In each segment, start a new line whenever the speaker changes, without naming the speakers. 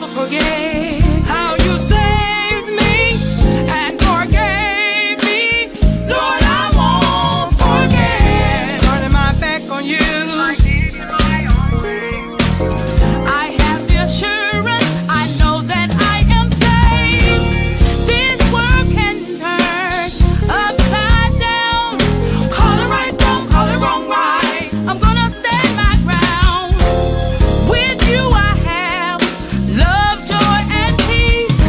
forget how you saved me and forgave me. Lord, I won't forget turning my back on you. I have the assurance, I know that I am saved. This world can turn upside down. Call it right, don't call it wrong, right. I'm gonna stand my ground. With you I have love, joy, and peace.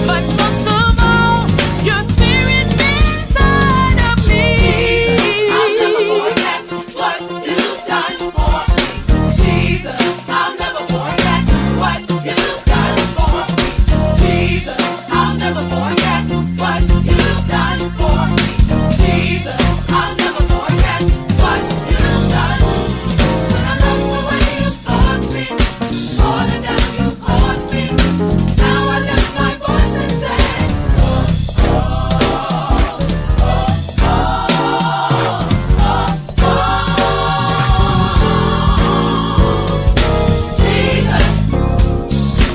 But most of all, your spirit's inside of me.
I'll never forget what you've done for me. Jesus, I'll never forget what you've done for me. Jesus, I'll never forget what you've done for me. Jesus, I'll never forget what you've done. When I lost the way you sought me, falling down you caught me. Now I lift my voice and say, Jesus,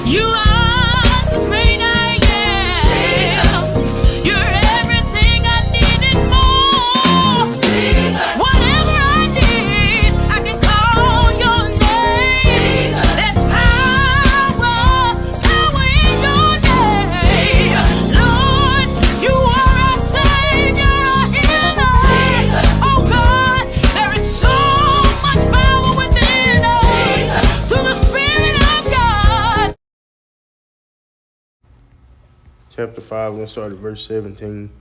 You are the great I am. You're everything I need and more. Whatever I need, I can call your name. There's power in your name. Lord, you are our Savior, our healer. Oh God, there is so much power within us. Through the Spirit of God.
Chapter 5, we're going to start at verse 17.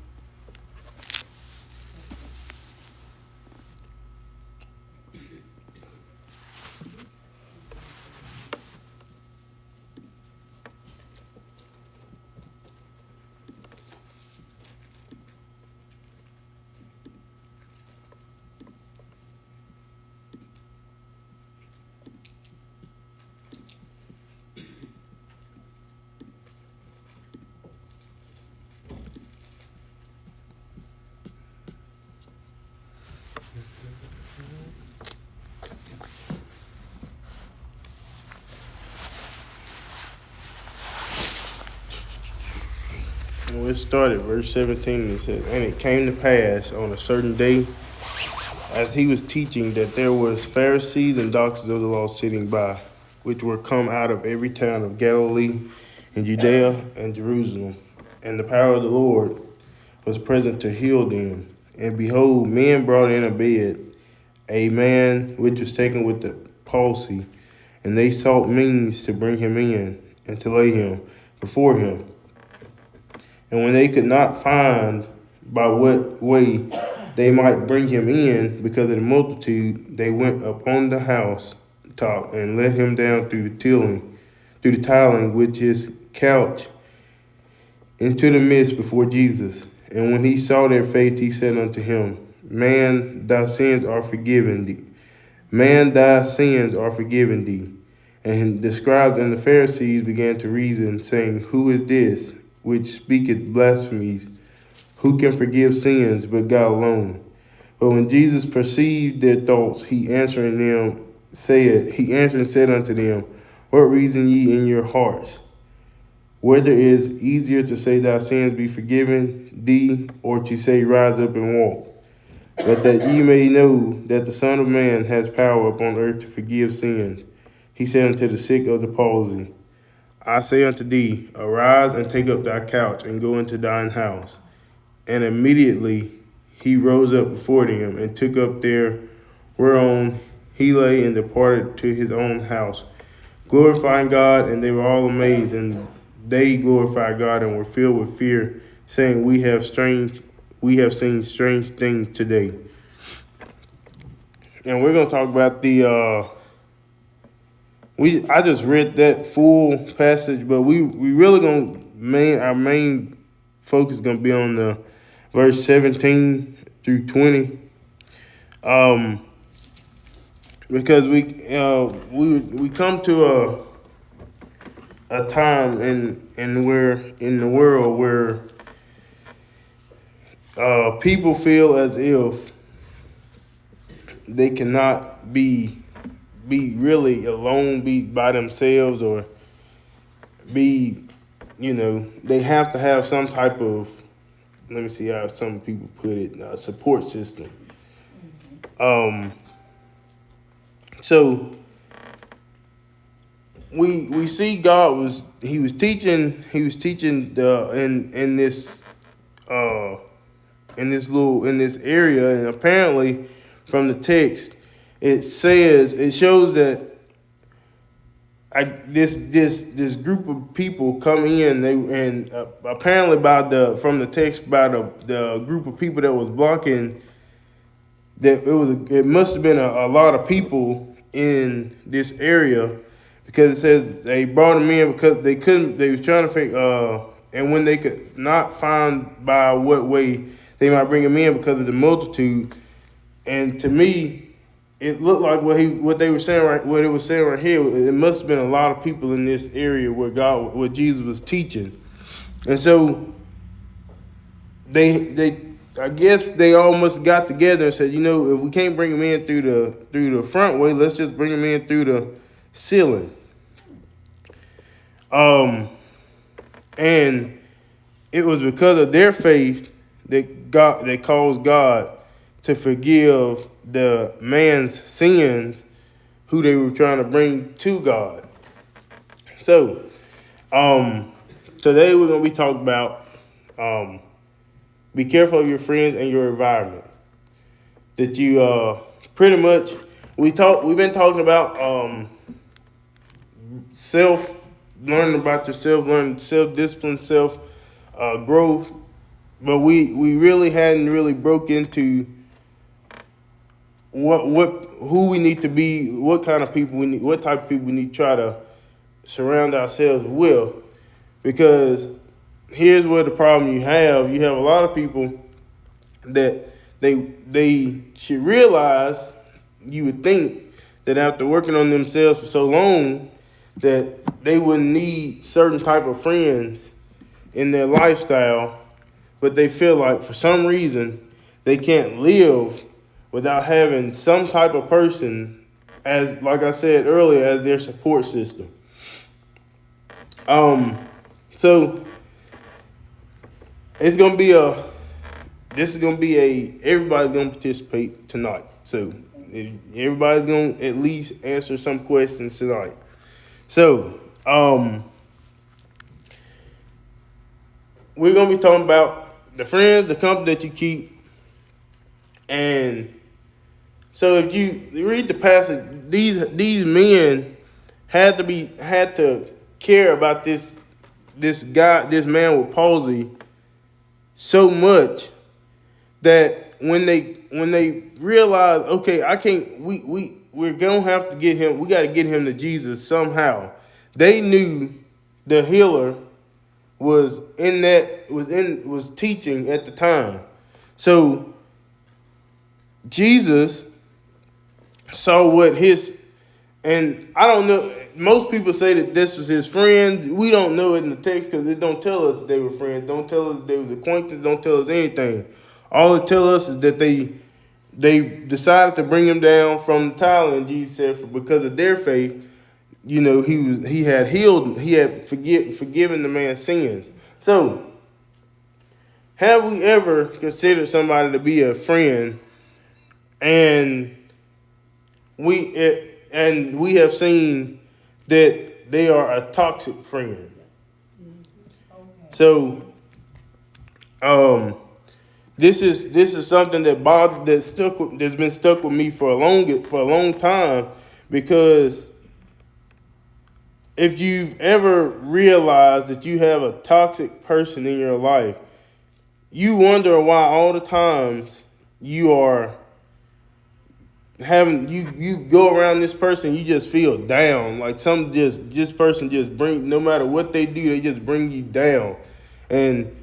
And we'll start at verse 17. It says, "And it came to pass on a certain day, as he was teaching, that there was Pharisees and doctors of the law sitting by, which were come out of every town of Galilee and Judea and Jerusalem. And the power of the Lord was present to heal them. And behold, men brought in a bed a man which was taken with the palsy, and they sought means to bring him in and to lay him before him. And when they could not find by what way they might bring him in because of the multitude, they went up on the house top and let him down through the tiling which is couch into the midst before Jesus. And when he saw their faith, he said unto him, Man, thy sins are forgiven thee. Man, thy sins are forgiven thee. And the scribes and the Pharisees began to reason, saying, Who is this which speaketh blasphemies? Who can forgive sins but God alone? But when Jesus perceived their thoughts, he answered and said unto them, What reason ye in your hearts? Whether it is easier to say thy sins be forgiven thee, or to say rise up and walk? But that ye may know that the Son of Man has power upon earth to forgive sins. He said unto the sick of the palsy, I say unto thee, arise and take up thy couch and go into thine house. And immediately he rose up before them and took up there whereon he lay and departed to his own house, glorifying God. And they were all amazed, and they glorified God and were filled with fear, saying, We have seen strange things today. And we're going to talk about I just read that full passage, but we really our main focus is going to be on the verse 17 through 20. Because we come to a time in the world where people feel as if they cannot be really alone, be by themselves, or be, they have to have some type of, let me see how some people put it, support system. So we see God was teaching in this area, and apparently from the text it shows that this group of people come in, apparently from the text by the group of people that was blocking, that it must have been a lot of people in this area, because it says they brought them in because they was trying to figure, and when they could not find by what way they might bring them in because of the multitude. And to me, it looked like what they were saying what it was saying right here. It must have been a lot of people in this area where Jesus was teaching, and so I guess they almost got together and said, if we can't bring them in through the front way, let's just bring them in through the ceiling. And it was because of their faith that caused God to forgive the man's sins who they were trying to bring to God. So, today we're going to be talking about be careful of your friends and your environment. That you pretty much we've been talking about learning about yourself, learning self-discipline, growth, but we really hadn't really broke into who we need to be, what kind of people we need, what type of people we need to try to surround ourselves with, because here's where the problem you have a lot of people that they should realize, you would think that after working on themselves for so long that they wouldn't need certain type of friends in their lifestyle, but they feel like for some reason they can't live without having some type of person, as like I said earlier, as their support system. So everybody's gonna participate tonight. So everybody's gonna at least answer some questions tonight. So we're gonna be talking about the friends, the company that you keep, and so if you read the passage, these men had to care about this man with palsy so much that when they realized, okay, I can't, we're gonna have to get him, we got to get him to Jesus somehow. They knew the healer was teaching at the time. So Jesus saw and I don't know, most people say that this was his friend. We don't know it in the text because it don't tell us they were friends. Don't tell us they was acquaintances. Don't tell us anything. All it tell us is that they decided to bring him down from the tower, and Jesus said because of their faith, he had healed, he had forgiven the man's sins. So, have we ever considered somebody to be a friend, and we have seen that they are a toxic friend? So, this is something that's been stuck with me for a long time, because if you've ever realized that you have a toxic person in your life, you wonder why all the times you are you go around this person, you just feel down. Like this person just no matter what they do, they just bring you down. And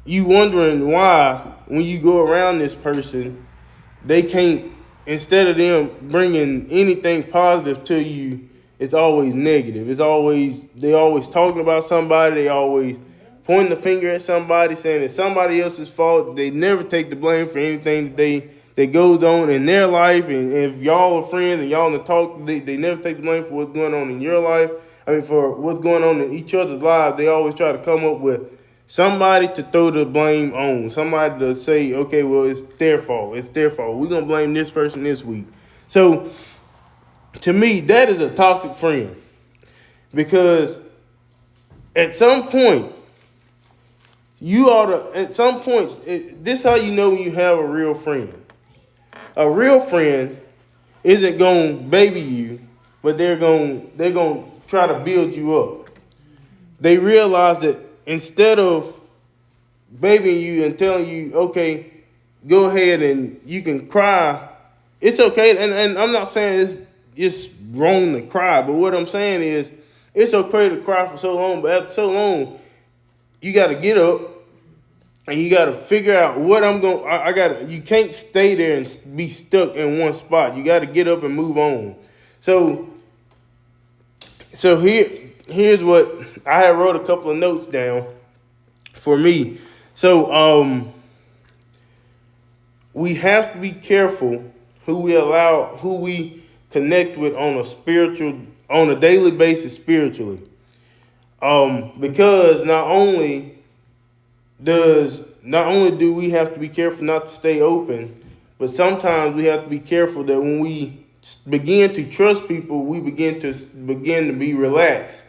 you wondering why when you go around this person, they can't, instead of them bringing anything positive to you, it's always negative. They always talking about somebody. They always pointing the finger at somebody, saying it's somebody else's fault. They never take the blame for anything that goes on in their life. And if y'all are friends and y'all in the talk, they never take the blame for what's going on in your life. for what's going on in each other's lives, they always try to come up with somebody to throw the blame on, somebody to say, okay, well, it's their fault. It's their fault. We're going to blame this person this week. So to me, that is a toxic friend, because at some point, you ought to, at some points, this is how you know when you have a real friend. A real friend isn't going to baby you, but they're going to try to build you up. They realize that instead of babying you and telling you, okay, go ahead and you can cry, it's okay. And I'm not saying it's wrong to cry, but what I'm saying is it's okay to cry for so long, but after so long, you got to get up and you got to figure out what you can't stay there and be stuck in one spot. You got to get up and move on. So here's what I had wrote a couple of notes down for me. So we have to be careful who we connect with on a daily basis spiritually. Because not only do we have to be careful not to stay open, but sometimes we have to be careful that when we begin to trust people, we begin to be relaxed,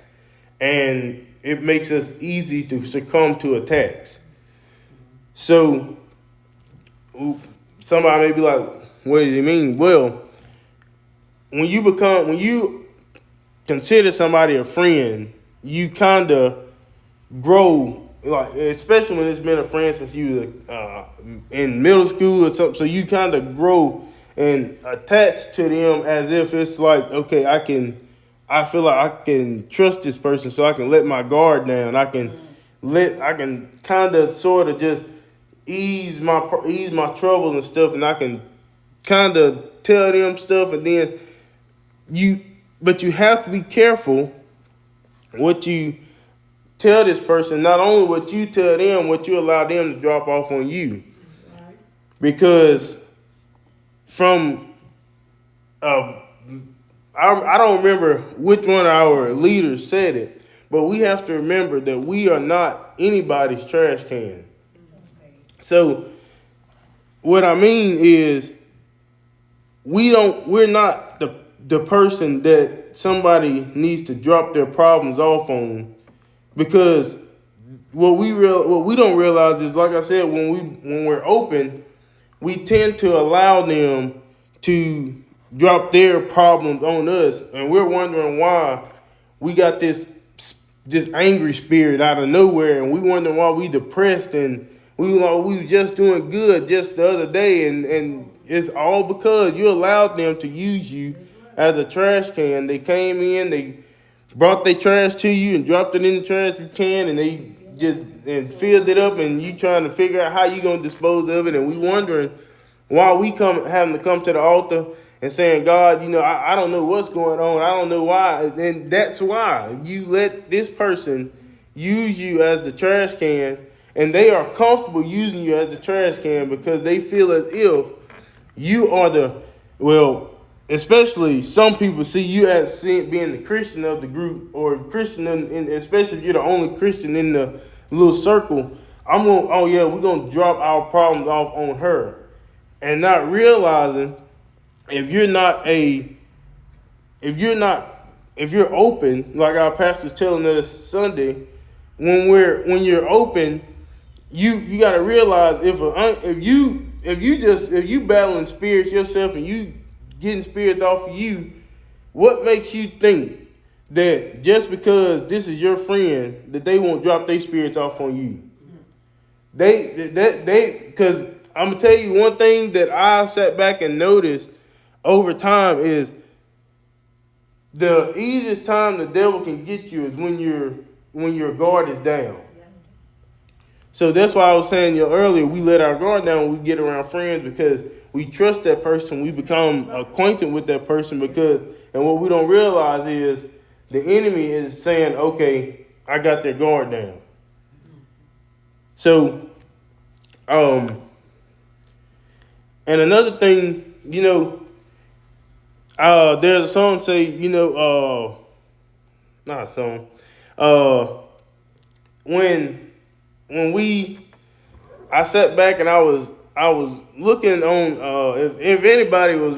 and it makes us easy to succumb to attacks. So somebody may be like, what does he mean? Well, when you consider somebody a friend, you kind of grow, like, especially when it's been a friend since you in middle school or something. So you kind of grow and attach to them as if it's like, okay, I feel like I can trust this person, so I can let my guard down. I can kind of sort of just ease my troubles and stuff, and I can kind of tell them stuff, and then but you have to be careful what you tell this person, not only what you tell them, what you allow them to drop off on you. Right. Because from, I don't remember which one of our leaders said it, but we have to remember that we are not anybody's trash can. So what I mean is we're not the person that somebody needs to drop their problems off on, because what we don't realize is, like I said, when we're open, we tend to allow them to drop their problems on us, and we're wondering why we got this angry spirit out of nowhere, and we wonder why we depressed, and we were just doing good just the other day, and it's all because you allowed them to use you as a trash can. They came in, they brought their trash to you and dropped it in the trash can, and they just filled it up, and you trying to figure out how you gonna dispose of it, and we wondering why we having to come to the altar and saying, God, I don't know what's going on. I don't know why. And that's why you let this person use you as the trash can, and they are comfortable using you as the trash can because they feel as if you are especially some people see you as being the Christian of the group, or Christian, especially if you're the only Christian in the little circle. We're going to drop our problems off on her. And not realizing if you're open, like our pastor's telling us Sunday, when you're open, you got to realize if you battling spirits yourself and you getting spirits off of you, what makes you think that just because this is your friend that they won't drop their spirits off on you? Because I'm gonna tell you one thing that I sat back and noticed over time is the easiest time the devil can get you is when your guard is down. So that's why I was saying earlier, we let our guard down when we get around friends, because we trust that person. We become acquainted with that person and what we don't realize is the enemy is saying, okay, I got their guard down. So, and another thing, there's a song say, not a song. Uh, when I sat back and I was looking on if anybody was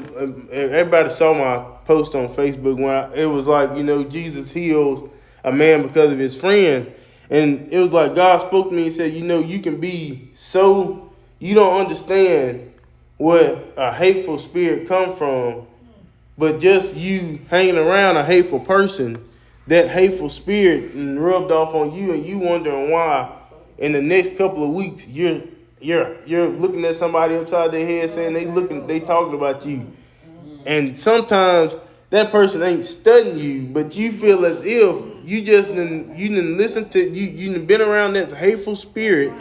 if everybody saw my post on Facebook when it was like Jesus heals a man because of his friend, and it was like God spoke to me and said you can be so you don't understand what a hateful spirit come from, but just you hanging around a hateful person, that hateful spirit rubbed off on you, and you wondering why in the next couple of weeks you're looking at somebody upside their head saying they talking about you. And sometimes that person ain't studying you, but you feel as if you didn't listen to you done been around that hateful spirit,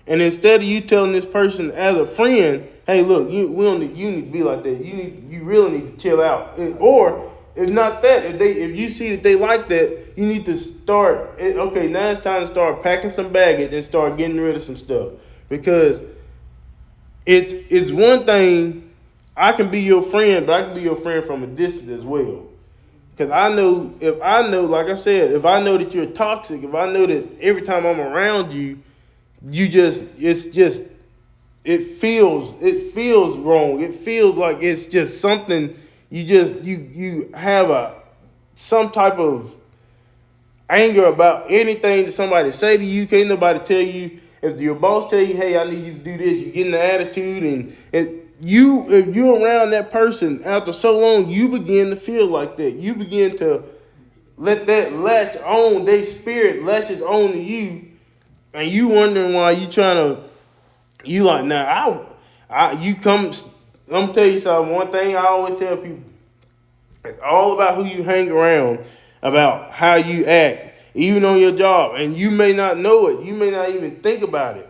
and instead of you telling this person as a friend, hey, look, you need to be like that. You really need to chill out. Or if not that, if you see that they like that, you need to start. Okay, now it's time to start packing some baggage and start getting rid of some stuff, because it's one thing. I can be your friend, but I can be your friend from a distance as well. Because like I said, if I know that you're toxic, if I know that every time I'm around you, it feels wrong. It feels like it's just something you have some type of anger about anything that somebody say to you. Can't nobody tell you. If your boss tell you, hey, I need you to do this, you get in the attitude, and if you're around that person after so long, you begin to feel like that. You begin to let that latch on, their spirit latches on to you, and you wondering why you like, now you come. I'm gonna tell you something. One thing I always tell people: it's all about who you hang around, about how you act, even on your job. And you may not know it. You may not even think about it.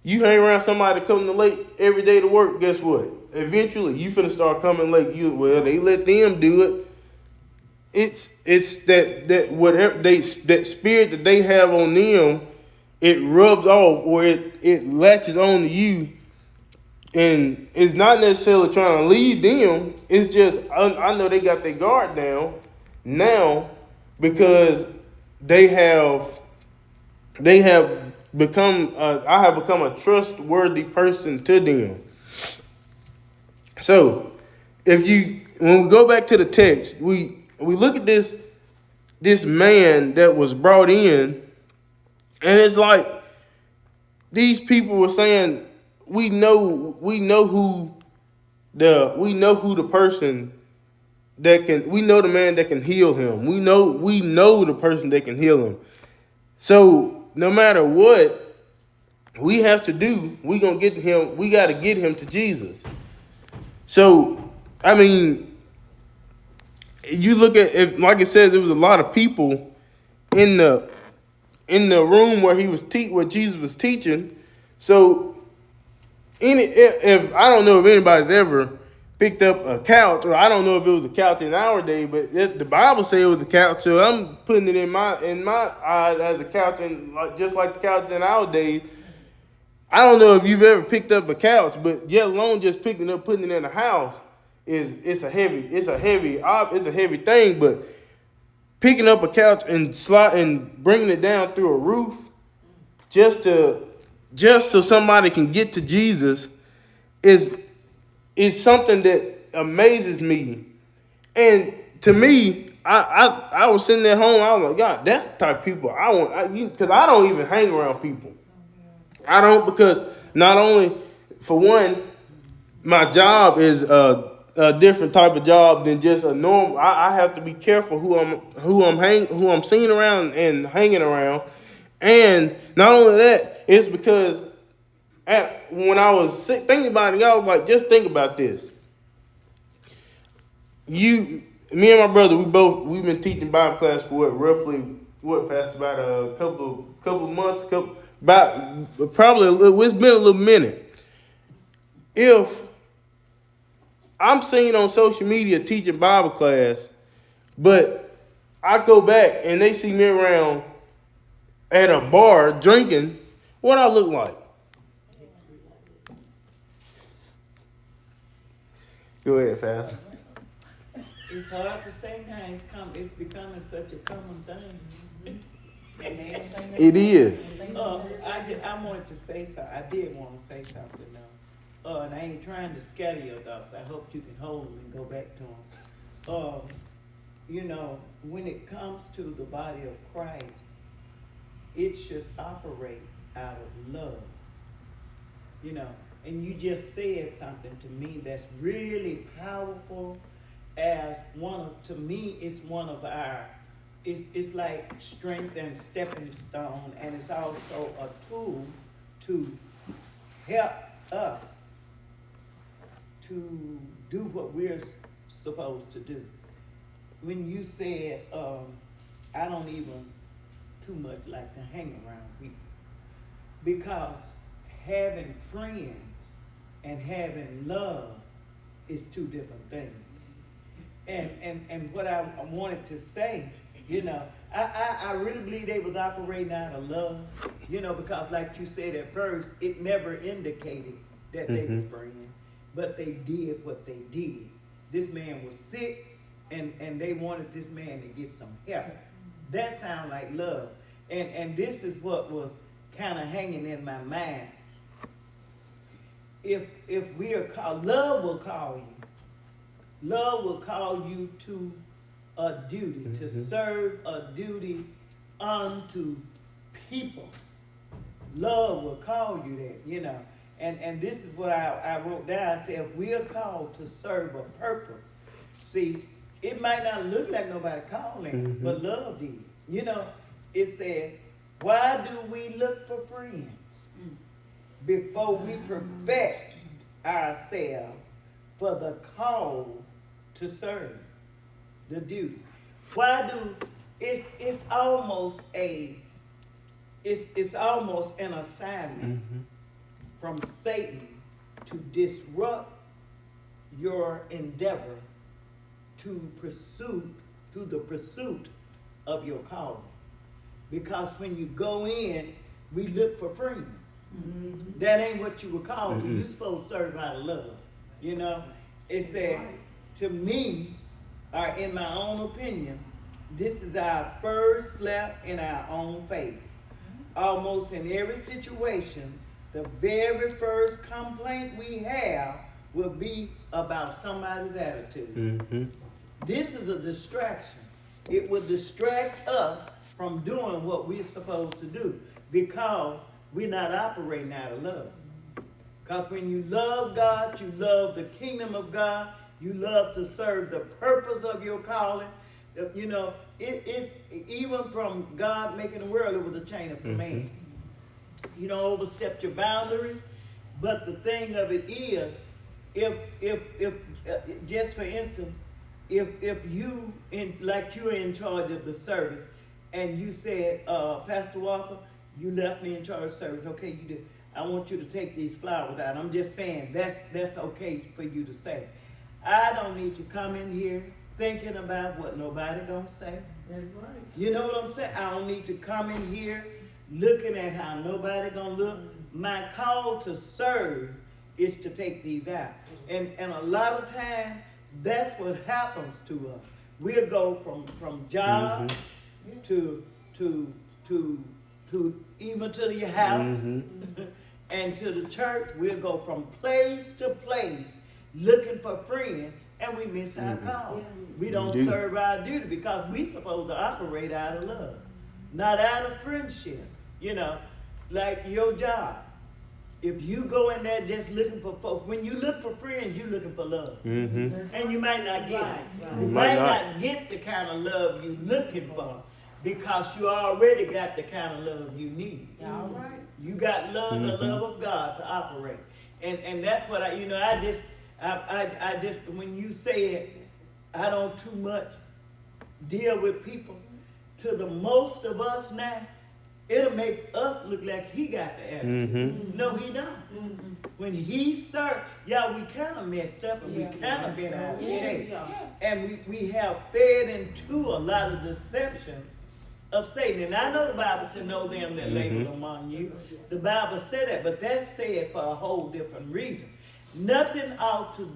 You hang around somebody coming late every day to work. Guess what? Eventually, you finna start coming late. They let them do it. It's that whatever that spirit that they have on them, it rubs off, or it latches on to you, and it's not necessarily trying to leave them. It's just I know they got their guard down now, because they have become I have become a trustworthy person to them. So when we go back to the text, we look at this man that was brought in, and it's like these people were saying, we know who the person we know the man that can heal him. We know the person that can heal him. So no matter what we have to do, we got to get him to Jesus. So I mean, you look at like it says, there was a lot of people in the room where where Jesus was teaching. So if I don't know if anybody's ever picked up a couch, or I don't know if it was a couch in our day, but the Bible said it was a couch, so I'm putting it in my eyes as a couch, and just like the couch in our days. I don't know if you've ever picked up a couch, but yet alone just picking it up, putting it in the house it's a heavy thing. But picking up a couch and bringing it down through a roof just so somebody can get to Jesus is something that amazes me. And to me, I was sitting at home. I was like, God, that's the type of people I want. Because I don't even hang around people. I don't, because not only, for one, my job is a different type of job than just a normal. I have to be careful who I'm seeing around and hanging around. And not only that, it's because when I was thinking about it, I was like, just think about this. Me and my brother, we've been teaching Bible class for past about a couple of months, it's been a little minute. If I'm seen on social media teaching Bible class, but I go back and they see me around at a bar drinking, what I look like? Go ahead, Fast.
It's hard to say now. It's becoming such a common thing.
It is.
I wanted to say something. I did want to say something now. And I ain't trying to scatter your thoughts. I hope you can hold them and go back to them. You know, when it comes to the body of Christ, it should operate out of love. You know, and you just said something to me that's really powerful. To me, it's one of our, it's like strength and stepping stone, and it's also a tool to help us to do what we're supposed to do. When you said, I don't even too much like to hang around people, because having friends and having love is two different things. And what I wanted to say, you know, I really believe they was operating out of love, you know, because like you said at first, it never indicated that they were friends, but they did what they did. This man was sick, and they wanted this man to get some help. That sounds like love. And this is what was kind of hanging in my mind. If we are called, love will call you. Love will call you to a duty, to serve a duty unto people. Love will call you that, you know. And this is what I wrote down. If we are called to serve a purpose, see, it might not look like nobody calling, but love did. You know, it said, why do we look for friends before we perfect ourselves for the call to serve the duty? Why do it's almost an assignment from Satan to disrupt your endeavor to the pursuit of your calling. Because when you go in, we look for friends. That ain't what you were called to. You're supposed to serve out of love. You know, it said, to me, or in my own opinion, this is our first slap in our own face. Almost in every situation, the very first complaint we have will be about somebody's attitude. This is a distraction. It will distract us from doing what we're supposed to do because we're not operating out of love. Because when you love God, you love the kingdom of God, you love to serve the purpose of your calling. You know, it's even from God making the world, it was a chain of command. You don't overstep your boundaries, but the thing of it is, if just for instance, if you like you're in charge of the service, and you said, Pastor Walker, you left me in charge of service. Okay, you did. I want you to take these flowers out. I'm just saying that's okay for you to say. I don't need to come in here thinking about what nobody gonna say.
That's right.
You know what I'm saying? I don't need to come in here looking at how nobody gonna look. My call to serve is to take these out. And a lot of time, that's what happens to us. We'll go from job to even to your house and to the church. We'll go from place to place looking for friends, and we miss our call. We don't serve our duty because we supposed to operate out of love, not out of friendship. You know, like your job. If you go in there just looking for folks, when you look for friends, you're looking for love. And you might not get it. You might not get the kind of love you're looking for because you already got the kind of love you need.
All right.
You got love, the love of God to operate. And that's what I just, when you said, I don't too much deal with people, to the most of us now, it'll make us look like he got the attitude. No, he don't. When he served, y'all, we kind of messed up and we kind of been out of shape. And we have fed into a lot of deceptions of Satan. And I know the Bible said, know them that labor among you. The Bible said that, but that's said for a whole different reason. Nothing ought to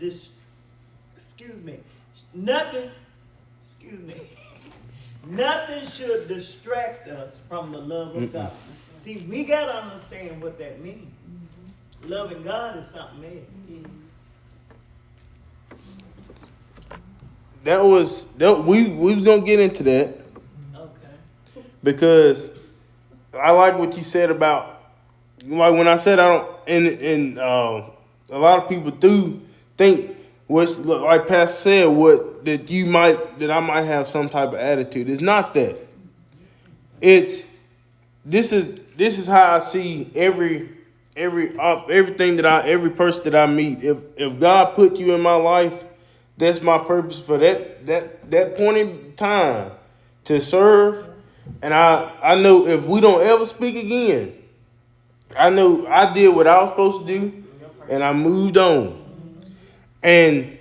nothing excuse me, nothing should distract us from the love of God. See, we got to understand what that means. Loving God is something else.
We was gonna get into that
Okay.
because I like what you said about, like, when I said I don't, and a lot of people do think, which, like Pastor said, that I might have some type of attitude. It's not that. This is how I see everything every person that I meet. If God put you in my life, that's my purpose for that point in time, to serve. And I know if we don't ever speak again, I know I did what I was supposed to do, and I moved on. And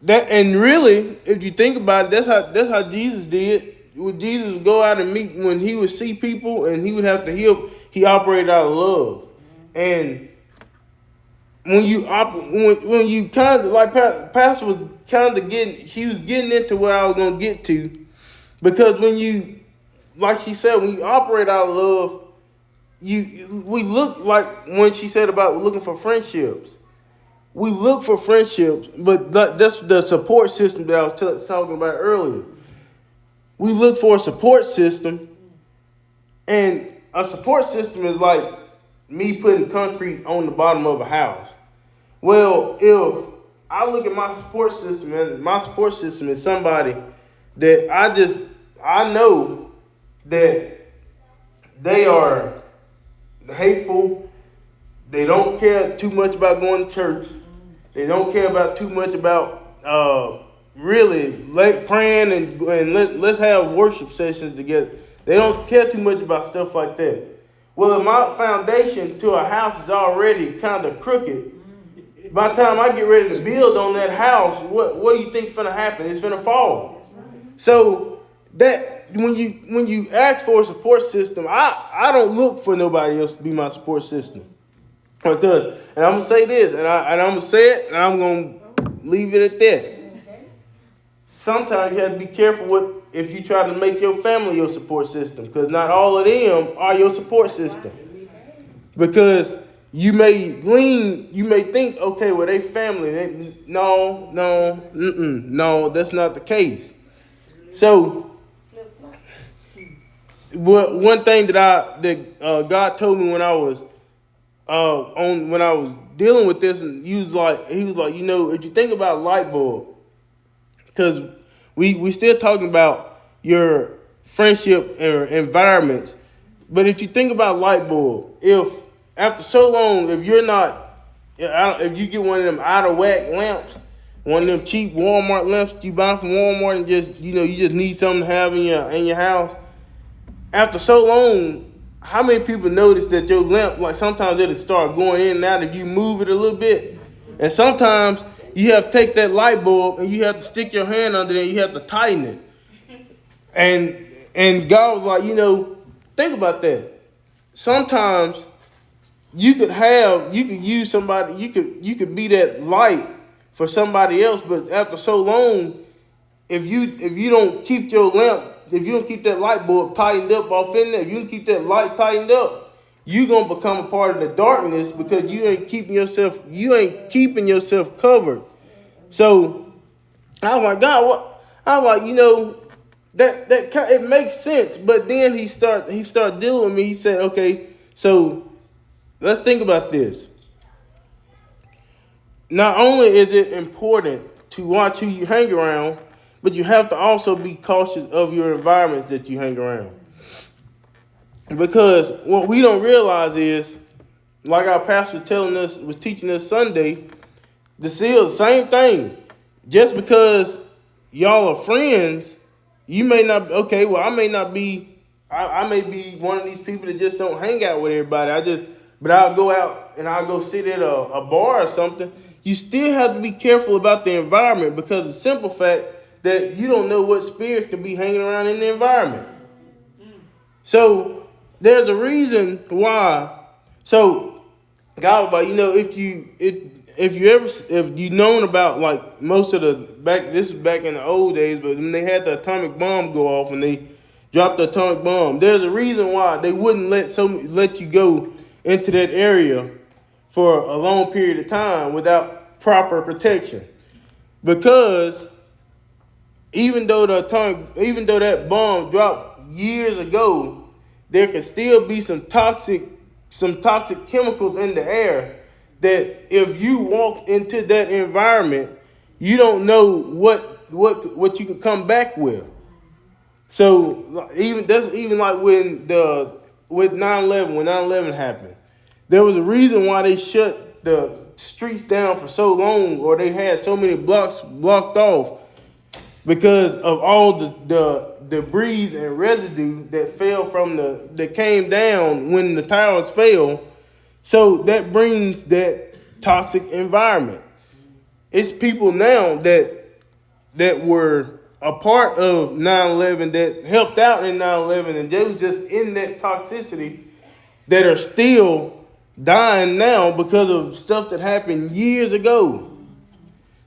really, if you think about it, that's how Jesus did. When Jesus would go out and meet, when he would see people and he would have to heal, he operated out of love. And when you kind of, like Pastor was kind of getting into what I was gonna get to, because when you, like she said, when you operate out of love, we look, like when she said about looking for friendships. We look for friendships, but that's the support system that I was talking about earlier. We look for a support system, and a support system is like me putting concrete on the bottom of a house. Well, if I look at my support system, and my support system is somebody that I know that they are hateful, they don't care too much about going to church, they don't care about too much about really praying and let's have worship sessions together. They don't care too much about stuff like that. Well, if my foundation to a house is already kind of crooked, by the time I get ready to build on that house, what do you think is gonna happen? It's gonna fall. So that when you ask for a support system, I don't look for nobody else to be my support system. Because, and I'm gonna say this, and I'm gonna say it, and I'm gonna leave it at that. Sometimes you have to be careful if you try to make your family your support system, because not all of them are your support system. Because you may think, okay, well, they family. No, that's not the case. So, one thing that God told me when I was dealing with this, and he was like, if you think about light bulb, because we still talking about your friendship and environments, but if you think about light bulb, if after so long, if you get one of them out of whack lamps, one of them cheap Walmart lamps you buy from Walmart, and you just need something to have in your house, after so long, how many people notice that your lamp, like sometimes it'll start going in and out if you move it a little bit? And sometimes you have to take that light bulb and you have to stick your hand under it and you have to tighten it. And God was like, think about that. Sometimes you could use somebody, you could be that light for somebody else, but after so long, if you don't keep your lamp, if you don't keep that light bulb tightened up off in there, if you don't keep that light tightened up, you're gonna become a part of the darkness because you ain't keeping yourself covered. So I was like, God, what? I was like, that it makes sense. But then he started dealing with me. He said, okay, so let's think about this. Not only is it important to watch who you hang around, but you have to also be cautious of your environments that you hang around. Because what we don't realize is, like our pastor was teaching us Sunday, the same thing. Just because y'all are friends, you may not, okay, well, I may be one of these people that just don't hang out with everybody. But I'll go out and I'll go sit at a bar or something. You still have to be careful about the environment, because of the simple fact that you don't know what spirits can be hanging around in the environment. So there's a reason why. So God was like, if you known about like most of this is back in the old days, but when they had the atomic bomb go off and they dropped the atomic bomb, there's a reason why they wouldn't let you go into that area for a long period of time without proper protection. Because even though that bomb dropped years ago, there could still be some toxic chemicals in the air that if you walk into that environment, you don't know what you could come back with. So even like with 9/11, when 9/11 happened, there was a reason why they shut the streets down for so long, or they had so many blocks blocked off, because of all the debris and residue that came down when the towers fell. So that brings that toxic environment. It's people now that were a part of 9/11, that helped out in 9/11, and they was just in that toxicity, that are still dying now because of stuff that happened years ago.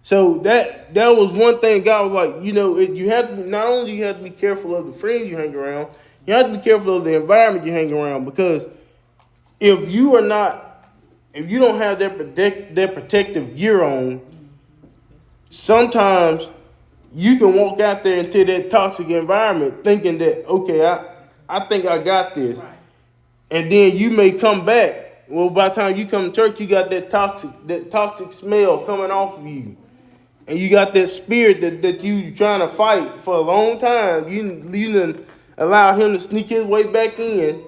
So that was one thing God was like, you have to, not only you have to be careful of the friends you hang around, you have to be careful of the environment you hang around, because if you don't have that protective gear on, sometimes you can walk out there into that toxic environment thinking that, okay, I think I got this. Right. And then you may come back. Well, by the time you come to church, you got that toxic smell coming off of you. And you got that spirit that you trying to fight for a long time. You done allowed him to sneak his way back in.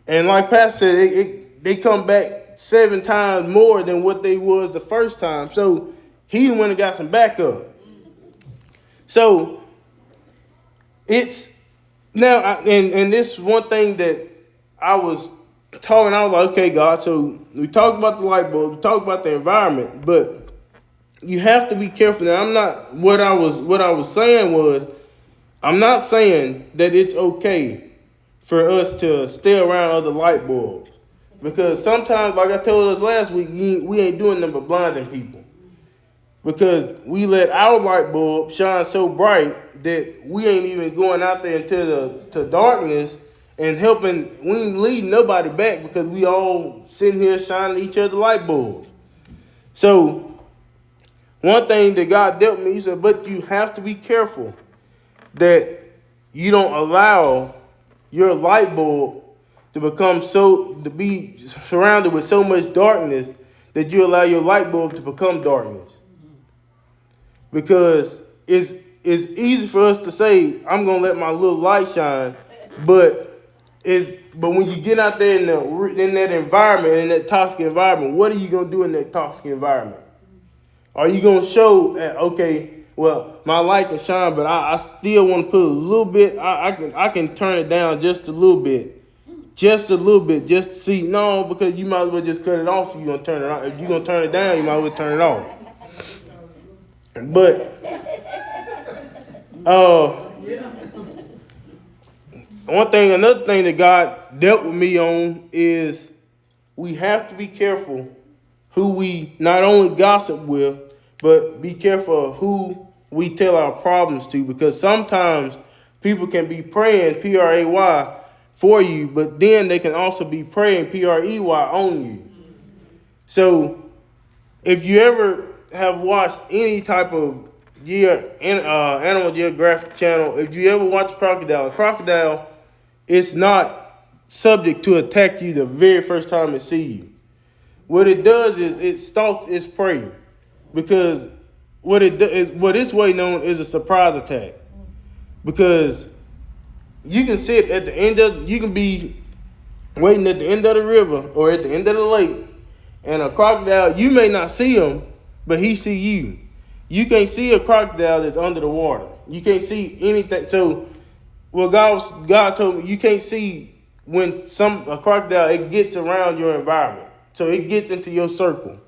And like Pastor said, they come back 7 times more than what they was the first time. So he went and got some backup. So it's now, and this one thing that I was talking, I was like, okay, God, so we talked about the light bulb, we talked about the environment, but you have to be careful. Now, what I was saying was, I'm not saying that it's okay for us to stay around other light bulbs, because sometimes, like I told us last week, we ain't doing nothing but blinding people, because we let our light bulb shine so bright that we ain't even going out there into the darkness and helping. We ain't leading nobody back, because we all sitting here shining each other light bulbs. So one thing that God dealt me, he said, but you have to be careful that you don't allow your light bulb to be surrounded with so much darkness that you allow your light bulb to become darkness. Because it's easy for us to say, I'm gonna let my little light shine, but when you get out there in that environment, in that toxic environment, what are you gonna do in that toxic environment? Are you going to show that, okay, well, my light can shine, but I still want to put a little bit, I can turn it down just a little bit, just to see? No, because you might as well just cut it off if you're going to turn it on. If you're going to turn it down, you might as well turn it off. But, another thing that God dealt with me on is we have to be careful who we not only gossip with, but be careful of who we tell our problems to, because sometimes people can be praying, P-R-A-Y, for you, but then they can also be praying, P-R-E-Y, on you. So if you ever have watched any type of Animal Geographic channel, if you ever watch a crocodile is not subject to attack you the very first time it see you. What it does is it stalks its prey, because what it's waiting on is a surprise attack. Because you can sit at the end you can be waiting at the end of the river or at the end of the lake, and a crocodile, you may not see him, but he see you. You can't see a crocodile that's under the water. You can't see anything. So what God told me, you can't see when a crocodile, it gets around your environment. So it gets into your circle.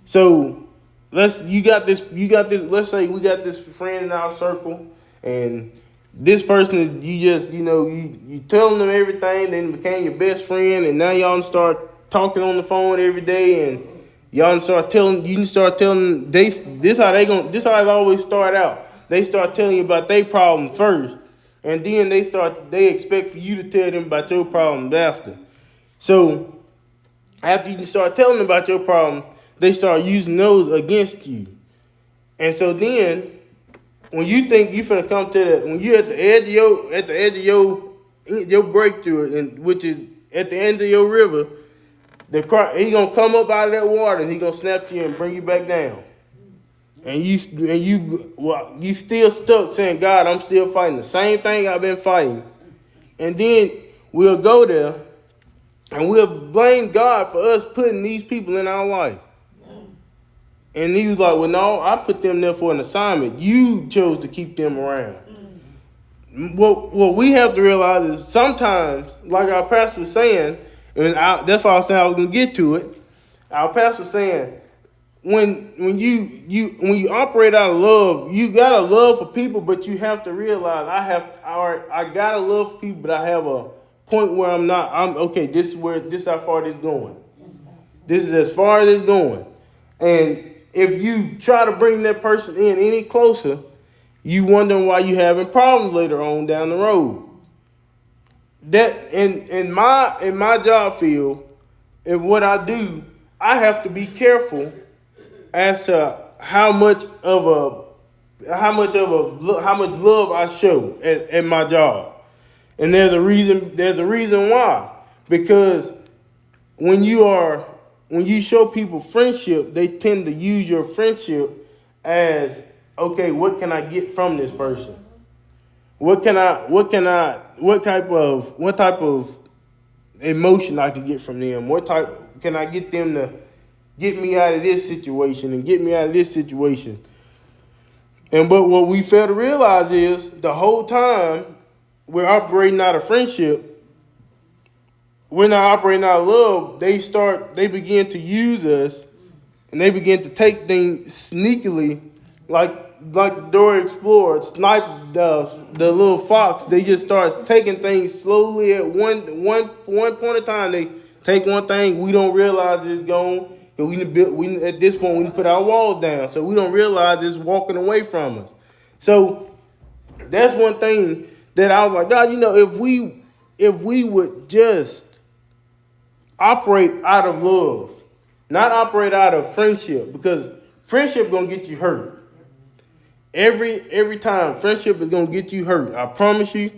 So let's say we got this friend in our circle, and this person is, you telling them everything, then became your best friend, and now y'all start talking on the phone every day, and Y'all can start telling, you can start telling, this how this how it always start out. They start telling you about their problem first, and then they expect for you to tell them about your problems after. So after you start telling them about your problem, they start using those against you. And so then, when you think you finna come to the, when you at the edge of your breakthrough, and which is at the end of your river, he gonna come up out of that water and he gonna snap you and bring you back down. And you still stuck saying, God, I'm still fighting the same thing I've been fighting. And then we'll go there and we'll blame God for us putting these people in our life. And he was like, well, no, I put them there for an assignment. You chose to keep them around. What we have to realize is sometimes, like our pastor was saying, and that's why I was saying I was going to get to it. Our pastor was saying, when you operate out of love, you got a love for people, but you have to realize I got a love for people, but I have a point where I'm okay. This is how far this is going. This is as far as it's going. And if you try to bring that person in any closer, you wondering why you having problems later on down the road. That in my job field, and what I do, I have to be careful as to how much love I show at my job. And there's a reason why. Because when you show people friendship, they tend to use your friendship as, okay, what can I get from this person? What type of emotion I can get from them? What type can I get them to get me out of this situation and get me out of this situation? But what we fail to realize is the whole time we're operating out of friendship, we're not operating out of love. They begin to use us, and they begin to take things sneakily, like the Dora Explorer, snipe the little fox. They just start taking things slowly at one point in time. They take one thing, we don't realize it's gone. We at this point we put our walls down, so we don't realize it's walking away from us. So that's one thing that I was like, God, if we would just operate out of love, not operate out of friendship, because friendship gonna get you hurt. Every time friendship is gonna get you hurt. I promise you.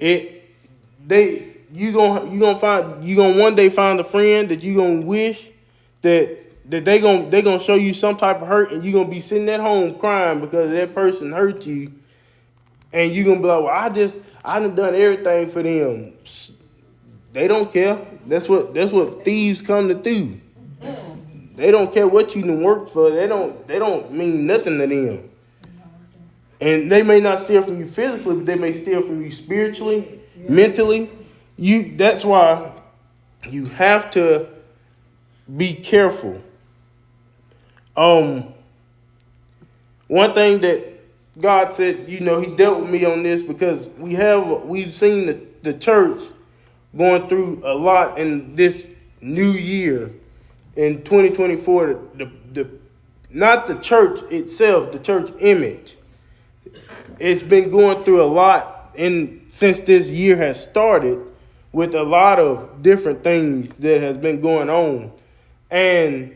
You gonna one day find a friend that you gonna wish that they gonna show you some type of hurt, and you gonna be sitting at home crying because that person hurt you, and you gonna be like, well, I done everything for them. They don't care. That's what thieves come to do. They don't care what you done worked for. They don't mean nothing to them. And they may not steal from you physically, but they may steal from you spiritually, mentally. That's why you have to be careful. One thing that God said, He dealt with me on this, because we've seen the church going through a lot in this new year in 2024. Not the church itself, the church image. It's been going through a lot since this year has started, with a lot of different things that has been going on. And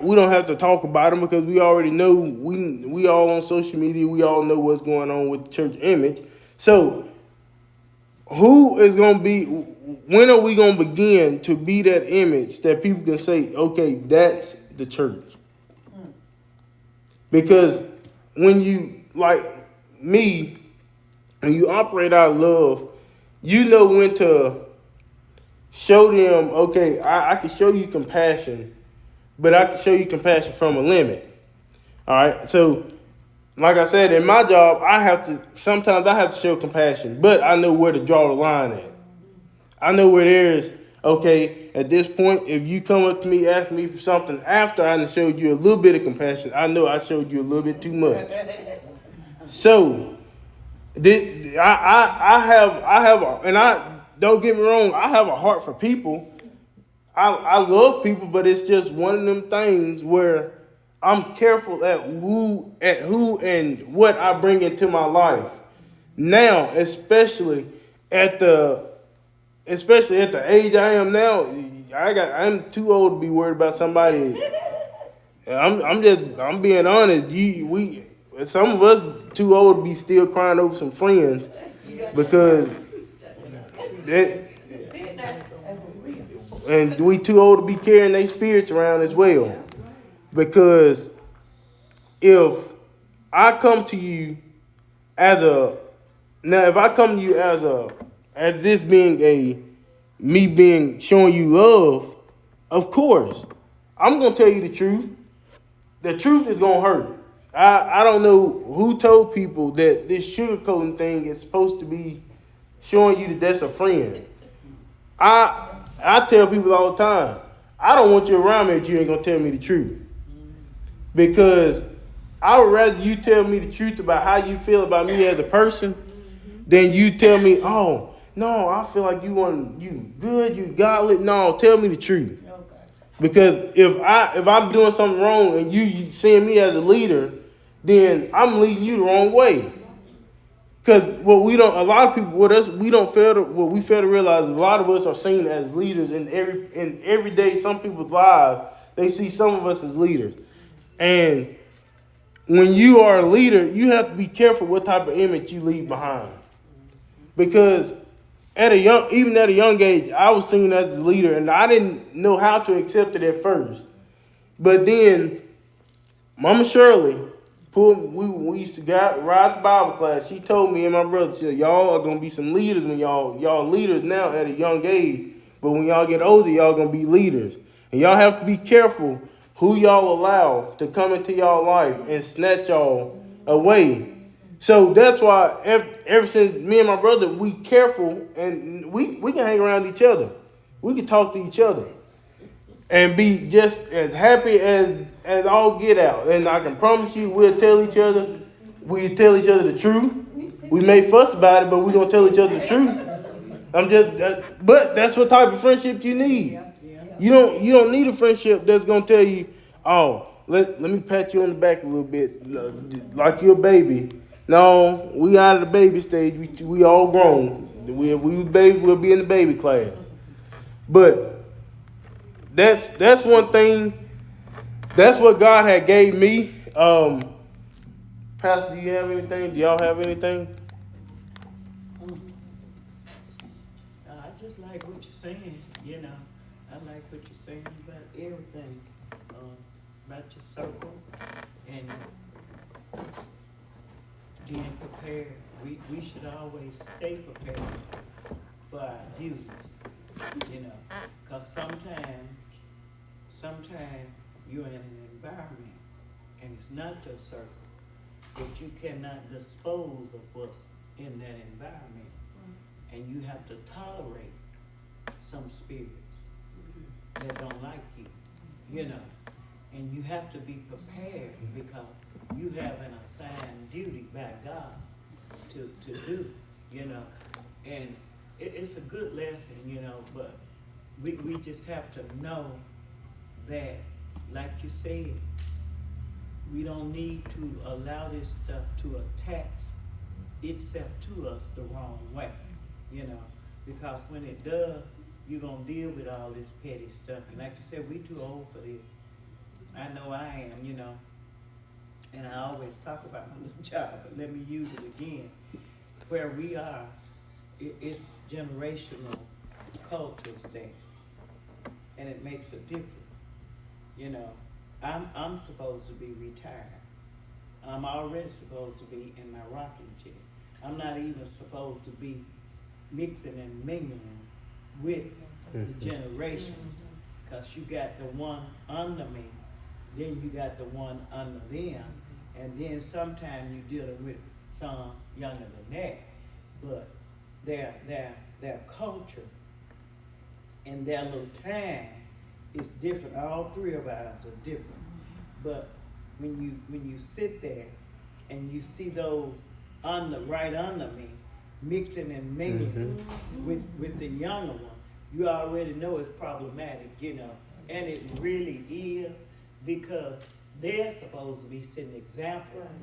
we don't have to talk about them, because we already know, we all on social media, we all know what's going on with the church image. So when are we going to begin to be that image that people can say, okay, that's the church? Because when you, like me, when you operate out of love, you know when to show them, okay, I can show you compassion, but I can show you compassion from a limit. All right. So, like I said, in my job, sometimes I have to show compassion, but I know where to draw the line at. I know where there is, okay, at this point, if you come up to me, ask me for something after I showed you a little bit of compassion, I know I showed you a little bit too much. So, I have, and don't get me wrong, I have a heart for people. I love people, but it's just one of them things where I'm careful at who and what I bring into my life. Now, especially at the age I am now, I'm too old to be worried about somebody. I'm being honest. Some of us too old to be still crying over some friends because and we too old to be carrying their spirits around as well. Because if I come to you if I come to you as this being me being showing you love, of course, I'm gonna tell you the truth. The truth is gonna hurt. I don't know who told people that this sugarcoating thing is supposed to be showing you that that's a friend. I tell people all the time, I don't want you around me if you ain't gonna tell me the truth. Because I would rather you tell me the truth about how you feel about me as a person than you tell me, oh, no, I feel like you good, you godly. No, tell me the truth. Because if I'm doing something wrong and you seeing me as a leader, then I'm leading you the wrong way. Because what we fail to realize, a lot of us are seen as leaders in every day. Some people's lives, they see some of us as leaders, and when you are a leader, you have to be careful what type of image you leave behind. Because even at a young age, I was seen as a leader, and I didn't know how to accept it at first. But then, Mama Shirley, we used to ride the Bible class. She told me and my brother, she said, y'all are gonna be some leaders when y'all leaders now at a young age. But when y'all get older, y'all gonna be leaders, and y'all have to be careful who y'all allow to come into y'all life and snatch y'all away. So that's why ever since me and my brother, we careful, and we can hang around each other. We can talk to each other and be just as happy as all get out. And I can promise you, we'll tell each other the truth. We may fuss about it, but we're gonna tell each other the truth. But that's what type of friendship you need. You don't need a friendship that's gonna tell you, oh, let me pat you on the back a little bit, like you're a baby. No, we out of the baby stage. We all grown. We baby, we'll be in the baby class. But that's one thing. That's what God had gave me. Pastor, do you have anything? Do y'all have anything?
I just like what you're saying, I like what you're saying about everything, about your circle and being prepared. We should always stay prepared for our duties, because sometimes you're in an environment and it's not your circle, but you cannot dispose of what's in that environment. And you have to tolerate some spirits that don't like you, and you have to be prepared because you have an assigned duty by God to do, and it's a good lesson, but we just have to know that, like you said, we don't need to allow this stuff to attach itself to us the wrong way. Because when it does, you're going to deal with all this petty stuff. And like you said, we too old for this. I know I am, and I always talk about my little job, but let me use it again. Where we are, it's generational cultures there, and it makes a difference. I'm supposed to be retired. I'm already supposed to be in my rocking chair. I'm not even supposed to be mixing and mingling with the generation, because you got the one under me, then you got the one under them, and then sometimes you're dealing with some younger than that, but their culture and their little time is different. All three of ours are different, but when you sit there and you see those right under me mixing and mingling with the younger one, you already know it's problematic, and it really is, because they're supposed to be setting examples.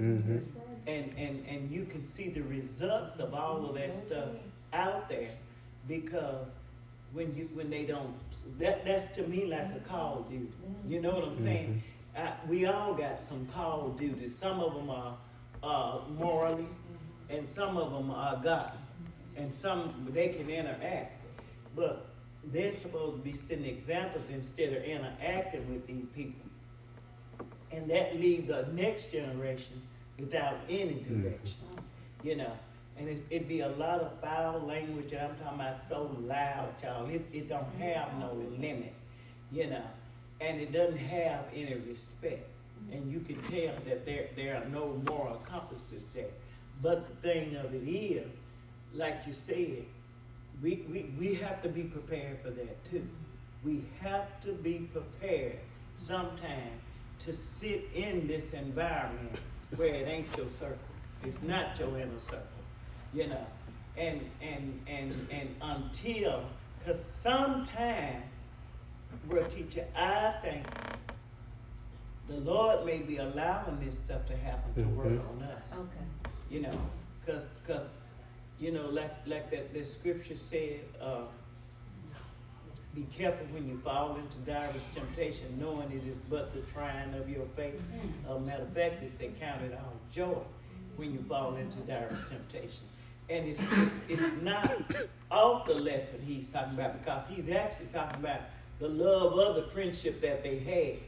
And you can see the results of all of that stuff out there, because when they don't, that's to me like a call duty. You know what I'm saying? We all got some call duties. Some of them are morally, and some of them are godly, and some they can interact, but they're supposed to be setting examples instead of interacting with these people, and that leaves the next generation without any direction, And it'd be a lot of foul language that I'm talking about, so loud, y'all. It don't have no limit, and it doesn't have any respect. And you can tell that there are no moral compasses there. But the thing of it is, like you said, we have to be prepared for that too. We have to be prepared sometime to sit in this environment where it ain't your circle. It's not your inner circle, and until, because sometime, bro, teacher, I think the Lord may be allowing this stuff to happen to work on us.
Okay.
Because like that scripture said, be careful when you fall into diverse temptation, knowing it is but the trying of your faith. Matter of fact, it said, count it all joy when you fall into diverse temptation. And it's not off the lesson he's talking about, because he's actually talking about the love of the friendship that they had.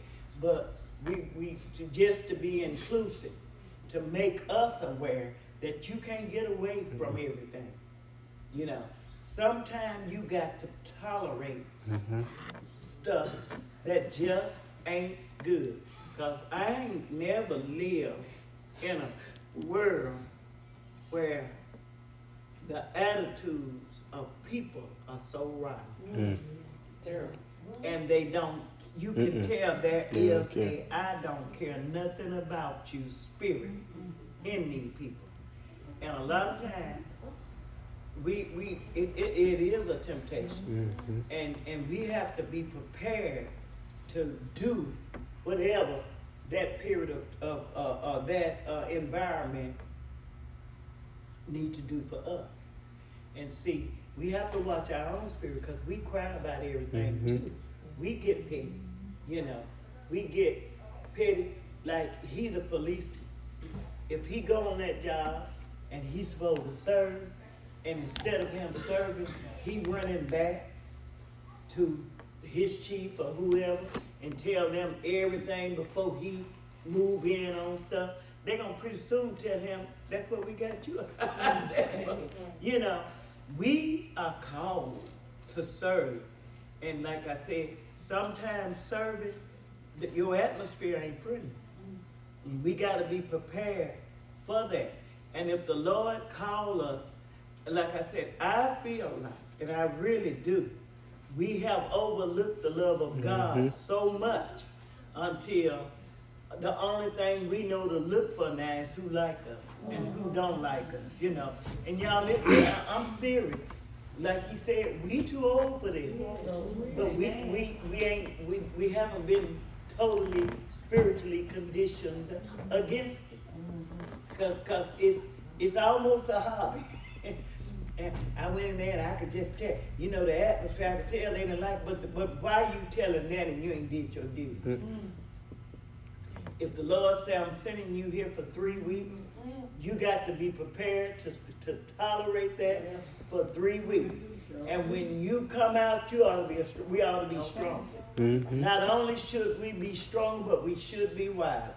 But we just to be inclusive, to make us aware that you can't get away from everything. Sometimes you got to tolerate stuff that just ain't good. Because I ain't never lived in a world where the attitudes of people are so rotten. And they don't, you can tell there is a I don't care nothing about you spirit in these people. And a lot of times, it is a temptation. And we have to be prepared to do whatever that period of that environment need to do for us. And see, we have to watch our own spirit, because we cry about everything too. We get petty, we get petty, like he the policeman. If he go on that job and he's supposed to serve, and instead of him serving, he running back to his chief or whoever and tell them everything before he move in on stuff, they're gonna pretty soon tell him, that's what we got you. We are called to serve. And like I said, sometimes serving, your atmosphere ain't friendly. We gotta be prepared for that. And if the Lord call us, like I said, I feel like, and I really do, we have overlooked the love of God so much until the only thing we know to look for now is who like us and who don't like us, And y'all, I'm serious. Like he said, we too old for this. But we haven't been totally spiritually conditioned against it. Cause it's almost a hobby. And I went in there and I could just tell, the atmosphere, I could tell they didn't like, but why you telling that and you ain't did your duty? If the Lord say, I'm sending you here for 3 weeks, you got to be prepared to tolerate that for 3 weeks. And when you come out, we ought to be strong. Not only should we be strong, but we should be wiser.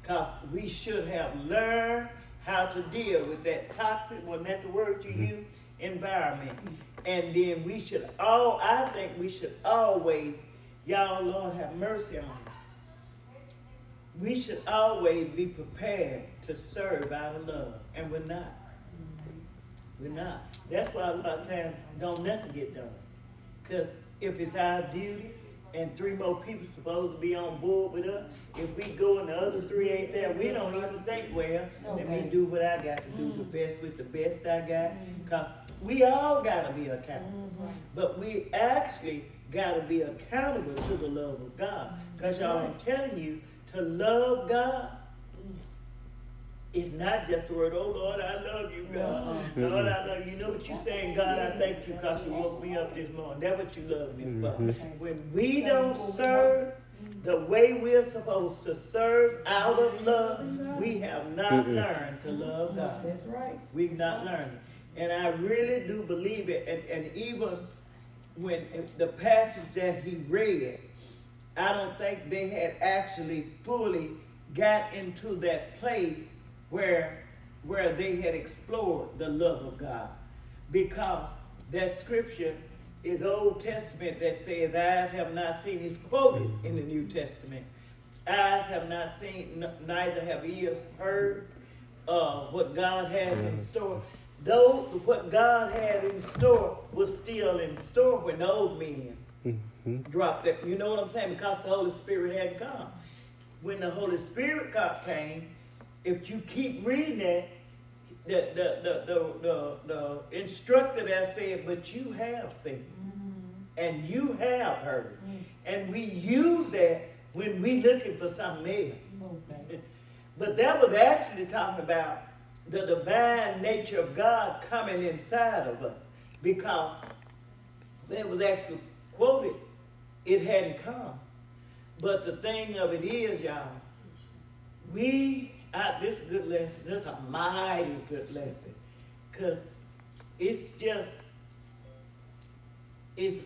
Because we should have learned how to deal with that toxic, wasn't that the word you use, environment. And then I think we should always, y'all, Lord have mercy on us. We should always be prepared to serve out of love. And we're not. We're not. That's why a lot of times don't nothing get done. Because if it's our duty and 3 more people supposed to be on board with us, if we go and the other 3 ain't there, we don't even think, well, let me do what I got to do the best with the best I got. Because We all gotta be accountable. But we actually gotta be accountable to the love of God. Cause y'all, I'm telling you, to love God is not just the word, oh Lord, I love you, God. Lord, I love you. You know what you're saying, God, I thank you because you woke me up this morning. That's what you love me for. When we don't serve the way we're supposed to serve out of love, we have not learned to love God.
That's right.
We've not learned it. And I really do believe it. And even when the passage that he read, I don't think they had actually fully got into that place where they had explored the love of God. Because that scripture is Old Testament that says, eyes have not seen. It's quoted in the New Testament. Eyes have not seen, neither have ears heard what God has in store. Though what God had in store was still in store when the old men dropped it. You know what I'm saying? Because the Holy Spirit hadn't come. When the Holy Spirit came, if you keep reading it, the instructor there said, but you have seen, and you have heard. And we use that when we looking for something else. But that was actually talking about the divine nature of God coming inside of us. Because when it was actually quoted, it hadn't come. But the thing of it is, y'all, this is a good lesson. This is a mighty good lesson. Because it's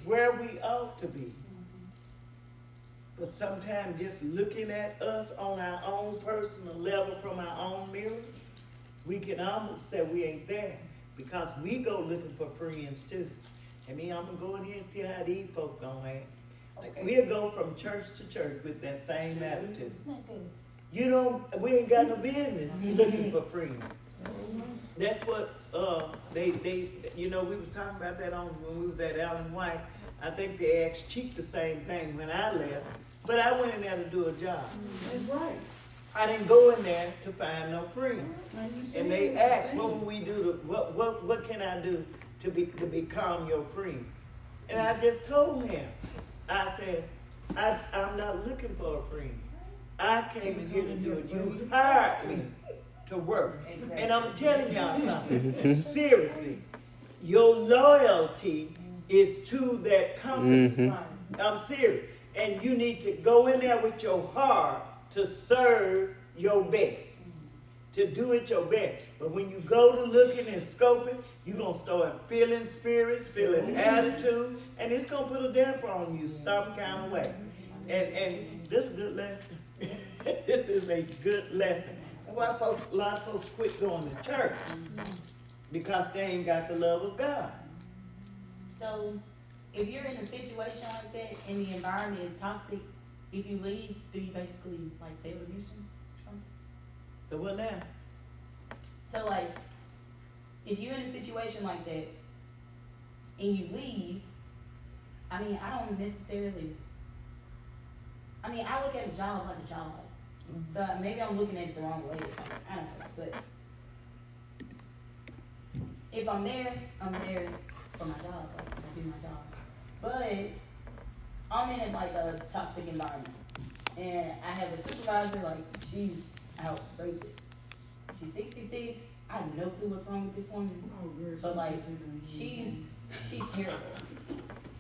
where we ought to be. But sometimes just looking at us on our own personal level from our own mirror, we can almost say we ain't there. Because we go looking for friends too. I mean, I'm going to go in here and see how these folks going to act. Like, we'll go from church to church with that same attitude. You know, we ain't got no business looking for friends. That's what they we was talking about that when we was at Allen White. I think they asked Cheek the same thing when I left, but I went in there to do a job.
That's right.
I didn't go in there to find no friends. And they asked, what will we do what can I do to become your friend? And I just told him, I said, I'm not looking for a friend. I came in here to do it. You hired me to work. And I'm telling y'all something. Seriously, your loyalty is to that company. I'm serious. And you need to go in there with your heart to serve your best. To do it your best. But when you go to looking and scoping, you're going to start feeling spirits, feeling attitude, and it's going to put a damper on you some kind of way. And this is a good lesson. This is a good lesson. And why a lot of folks quit going to church? Because they ain't got the love of God.
So, if you're in a situation like that and the environment is toxic, if you leave, do you basically like fail the mission?
So what now?
So like, if you're in a situation like that and you leave, I mean, I don't necessarily, I look at a job like a job. So maybe I'm looking at it the wrong way or something. I don't know. But if I'm there for my job. Like, I do my job. But I'm in like a toxic environment. And I have a supervisor, like, she's outrageous. She's 66. I have no clue what's wrong with this woman. But like, she's terrible.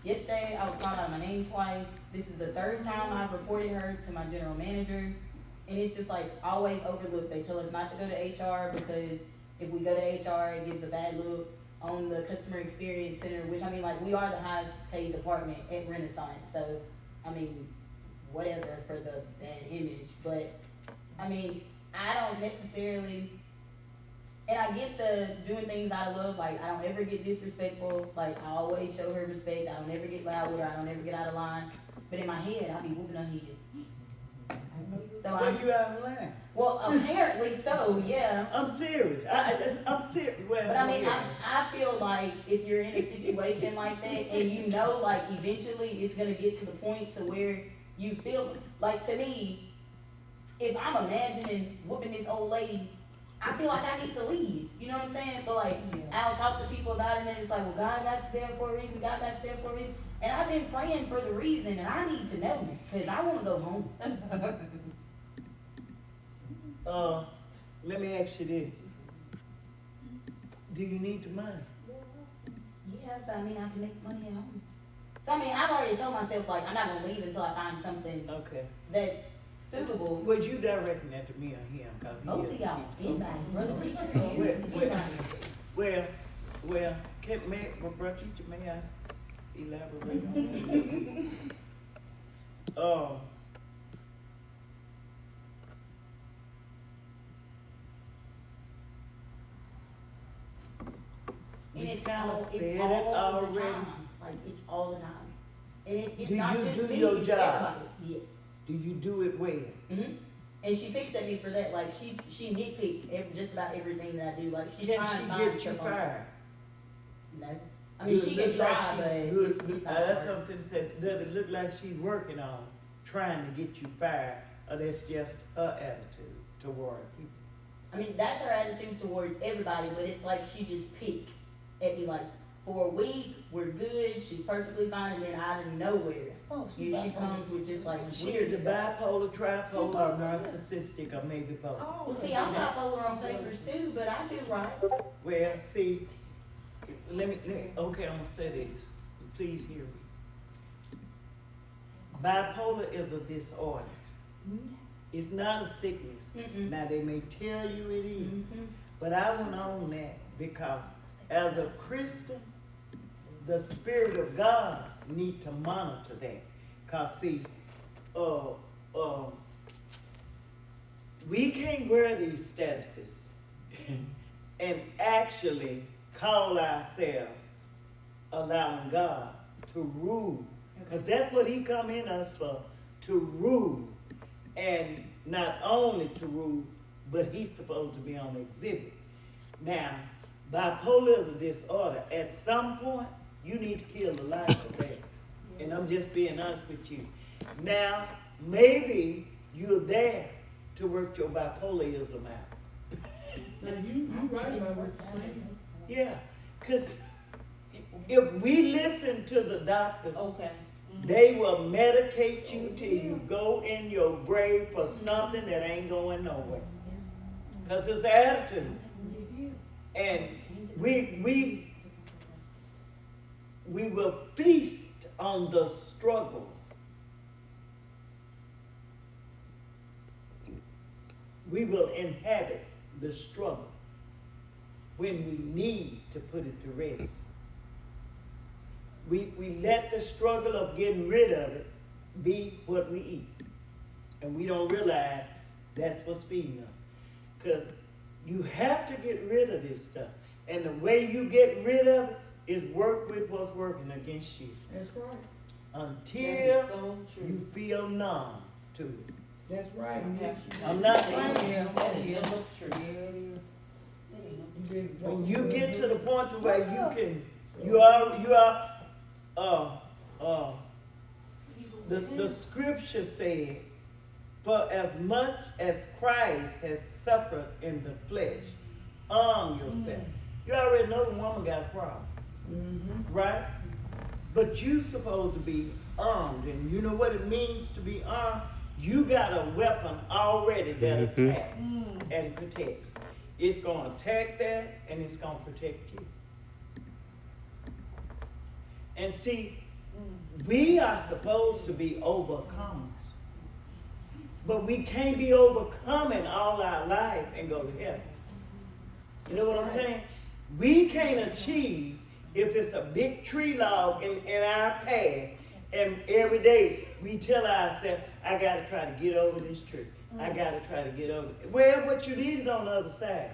Yesterday, I was called out my name twice. This is the third time I've reported her to my general manager. And it's just like always overlooked. They tell us not to go to HR because if we go to HR, it gives a bad look on the customer experience center, which I mean, like, we are the highest paid department at Renaissance. So, I mean, whatever for the bad image. But, I mean, I don't necessarily, and I get the doing things out of love. Like, I don't ever get disrespectful. Like, I always show her respect. I don't ever get loud with her. I don't ever get out of line. But in my head, I be whooping her head. So
You out of line?
Well, apparently so, yeah.
I'm serious. I'm serious. Well,
But I mean, I feel like if you're in a situation like that and you know, like, eventually it's going to get to the point to where you feel, like, to me, if I'm imagining whooping this old lady I feel like I need to lead. You know what I'm saying? But like, I'll talk to people about it, and then it's like, well, God got you there for a reason. God got you there for a reason. And I've been praying for the reason, and I need to know because I want to go home.
Let me ask you this. Do you need the money?
Yeah, but I mean, I can make money at home. So I mean, I've already told myself like I'm not gonna leave until I find something
Okay.
that's suitable.
Was you directing that to me or him? Cause he
Both
is
of
the
y'all,
teacher.
anybody, brother teacher,
Well, brother teacher, may I elaborate on that?
And
We
it's
kinda
all,
said
it's
it
all the
already.
time. Like it's all the time. And it's
Do
not
you
just
do
me,
your
it's
job?
everybody. Yes.
Do you do it well?
Mm-hmm. And she picks at me for that. Like she nitpick just about everything that I do. Like she's
Can
trying to
she
find
get you
stuff on-
fired?
No. I mean, she can
Look like
try,
she
but
good.
it's not
That's
hard.
what I'm finna say. Does it look like she's working on trying to get you fired, or that's just her attitude toward people?
I mean, that's her attitude toward everybody, but it's like she just pick at me like, for a week, we're good, she's perfectly fine, and then out of nowhere, she comes with just like
She
weird
is the
stuff.
bipolar, tripolar, or narcissistic, or maybe both.
Well, see, I'm bipolar on papers too, but I do right.
Well, see, okay, I'm gonna say this, please hear me. Bipolar is a disorder. It's not a sickness.
Mm-mm.
Now, they may tell you it is,
Mm-hmm.
but I went on that because as a Christian, the Spirit of God need to monitor that. Cause see, we can't wear these statuses and actually call ourselves allowing God to rule. Cause that's what he come in us for, to rule. And not only to rule, but he's supposed to be on exhibit. Now, bipolar is a disorder. At some point, you need to kill the life of that. And I'm just being honest with you. Now, maybe you're there to work your bipolarism out.
Now, you right about what you're saying.
Yeah, because if we listen to the doctors,
Okay.
they will medicate you till you go in your grave for something that ain't going nowhere. Because it's the attitude. And we will feast on the struggle. We will inhabit the struggle when we need to put it to rest. We let the struggle of getting rid of it be what we eat. And we don't realize that's what's feeding us. Because you have to get rid of this stuff. And the way you get rid of it is work with what's working against you.
That's right.
Until you feel numb to it.
That's right.
I'm not playing.
That is true.
When you get to the point to where the scripture said, for as much as Christ has suffered in the flesh, arm yourself. You already know the woman got a problem, right? But you supposed to be armed, and you know what it means to be armed? You got a weapon already that attacks and protects. It's gonna attack that, and it's gonna protect you. And see, we are supposed to be overcomers. But we can't be overcoming all our life and go to heaven. You know what I'm saying? We can't achieve if it's a big tree log in our path, and every day we tell ourselves, I gotta try to get over this tree. I gotta try to get over it. Well, what you need is on the other side.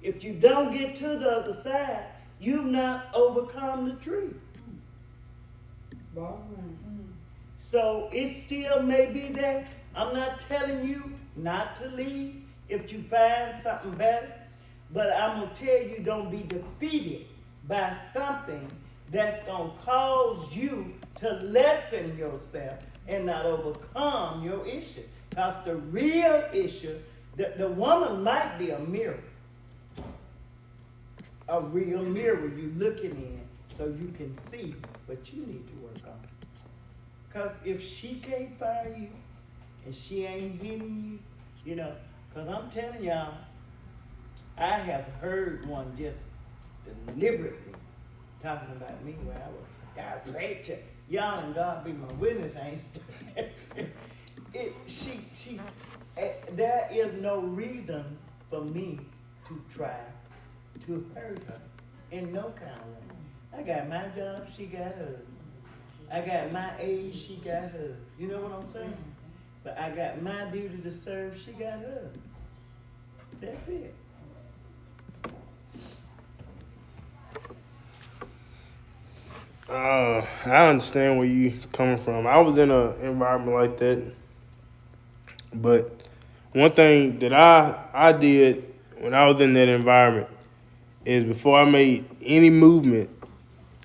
If you don't get to the other side, you've not overcome the tree. So it still may be there. I'm not telling you not to leave if you find something better, but I'm gonna tell you don't be defeated by something that's gonna cause you to lessen yourself and not overcome your issue. Because the real issue The woman might be a mirror, a real mirror you looking in so you can see, but you need to work on it. Cause if she can't fire you and she ain't hitting you, you know, cause I'm telling y'all, I have heard one just deliberately talking about me where I was, God preacher, y'all and God be my witness, I ain't stupid. There is no reason for me to try to hurt her in no kind of way. I got my job, she got hers. I got my age, she got hers. You know what I'm saying? But I got my duty to serve, she got hers. That's it.
I understand where you coming from. I was in an environment like that, but one thing that I did when I was in that environment is before I made any movement,